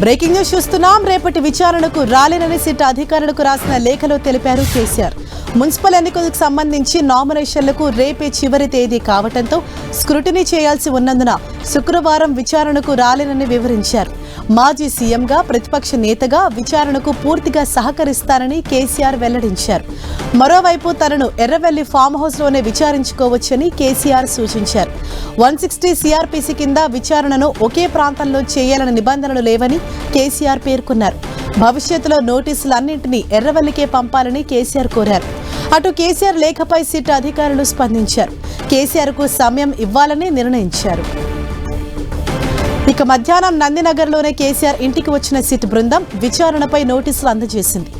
Breaking news చూస్తున్నాం. రేపటి విచారణకు రాలేనని సిట్ అధికారులకు రాసిన లేఖలో తెలిపారు కేసీఆర్. మున్సిపల్ ఎన్నికలకు సంబంధించి నామినేషన్లకు రేపే చివరి తేదీ కావడంతో స్క్రూటినీ చేయాల్సి ఉన్నందున శుక్రవారం విచారణకు రాలేనని వివరించారు. మాజీ సీఎంగా ప్రతిపక్ష నేతగా విచారణకు పూర్తిగా సహకరిస్తారని కేసీఆర్ వెల్లడించారు. మరోవైపు తనను ఎర్రవెల్లి ఫామ్ హౌస్లోనే విచారించుకోవచ్చని కేసీఆర్ సూచించారు. 160 సిఆర్పిసి కింద విచారణను ఒకే ప్రాంతంలో చేయాలన్న నిబంధనలు లేవని కేసీఆర్ పేర్కొన్నారు. భవిష్యత్తులో నోటీసులన్నింటినీ ఎర్రవెల్లికే పంపాలని కేసీఆర్ కోరారు. అటు కేసీఆర్ లేఖపై సిట్ అధికారులు స్పందించారు. కేసీఆర్కు సమయం ఇవ్వాలని నిర్ణయించారు. ఇక మధ్యాహ్నం నందినగర్లోనే కేసీఆర్ ఇంటికి వచ్చిన సిట్ బృందం విచారణపై నోటీసులు అందజేసింది.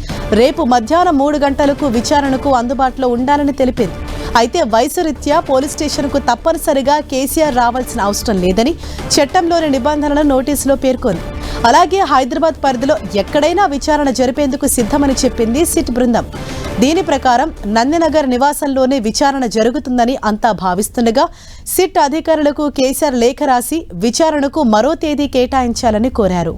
రేపు మధ్యాహ్నం 3 గంటలకు విచారణకు అందుబాటులో ఉండాలని తెలిపింది. అయితే వయసు రీత్యా పోలీస్ స్టేషన్కు తప్పనిసరిగా కేసీఆర్ రావాల్సిన అవసరం లేదని చట్టంలోని నిబంధనలను నోటీసులో పేర్కొంది. అలాగే హైదరాబాద్ పరిధిలో ఎక్కడైనా విచారణ జరిపేందుకు సిద్ధమని చెప్పింది సిట్ బృందం. దీని ప్రకారం నందినగర్ నివాసంలోనే విచారణ జరుగుతుందని అంతా భావిస్తుండగా సిట్ అధికారులకు కేసీఆర్ లేఖ రాసి విచారణకు మరో తేదీ కేటాయించాలని కోరారు.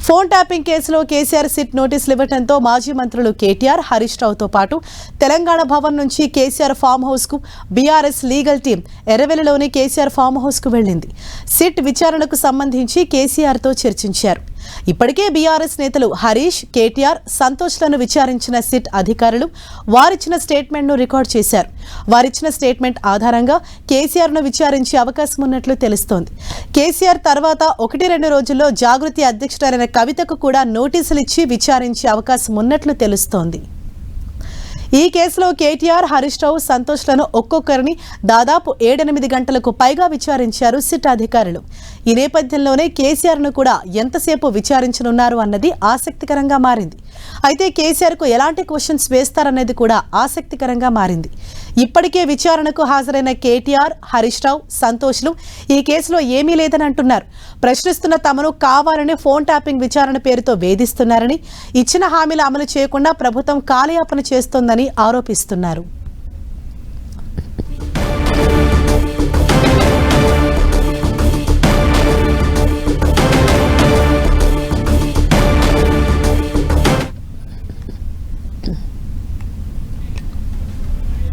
ఫోన్ ట్యాపింగ్ కేసులో కేసీఆర్ సిట్ నోటీసులు ఇవ్వడంతో మాజీ మంత్రులు కేటీఆర్, హరీష్ రావుతో పాటు తెలంగాణ భవన్ నుంచి కేసీఆర్ ఫామ్ హౌస్కు బీఆర్ఎస్ లీగల్ టీం ఎర్రవెల్లిలోని కేసీఆర్ ఫామ్ హౌస్కు వెళ్లింది. సిట్ విచారణకు సంబంధించి కేసీఆర్తో చర్చించారు. ఇప్పటికే బీఆర్ఎస్ నేతలు హరీష్, కేటీఆర్, సంతోష్లను విచారించిన సిట్ అధికారులు వారిచ్చిన స్టేట్మెంట్ను రికార్డు చేశారు. వారిచ్చిన స్టేట్మెంట్ ఆధారంగా కేసీఆర్ను విచారించే అవకాశం ఉన్నట్లు తెలుస్తోంది. కేసీఆర్ తర్వాత 1-2 రోజుల్లో జాగృతి అధ్యక్షురాలైన కవితకు కూడా నోటీసులు ఇచ్చి విచారించే అవకాశం ఉన్నట్లు తెలుస్తోంది. ఈ కేసులో కేటీఆర్, హరీష్ రావు, సంతోష్లను ఒక్కొక్కరిని దాదాపు 7-8 గంటలకు పైగా విచారించారు సిట్ అధికారులు. ఈ నేపథ్యంలోనే కేసీఆర్ను కూడా ఎంతసేపు విచారించనున్నారు అన్నది ఆసక్తికరంగా మారింది. అయితే కేసీఆర్కు ఎలాంటి క్వశ్చన్స్ వేస్తారనేది కూడా ఆసక్తికరంగా మారింది. ఇప్పటికే విచారణకు హాజరైన కేటీఆర్, హరీష్ రావు, సంతోష్లు ఈ కేసులో ఏమీ లేదని అంటున్నారు. ప్రశ్నిస్తున్న తమను కావాలని ఫోన్ ట్యాపింగ్ విచారణ పేరుతో వేధిస్తున్నారని, ఇచ్చిన హామీలు అమలు చేయకుండా ప్రభుత్వం కాలయాపన చేస్తోందని ఆరోపిస్తున్నారు.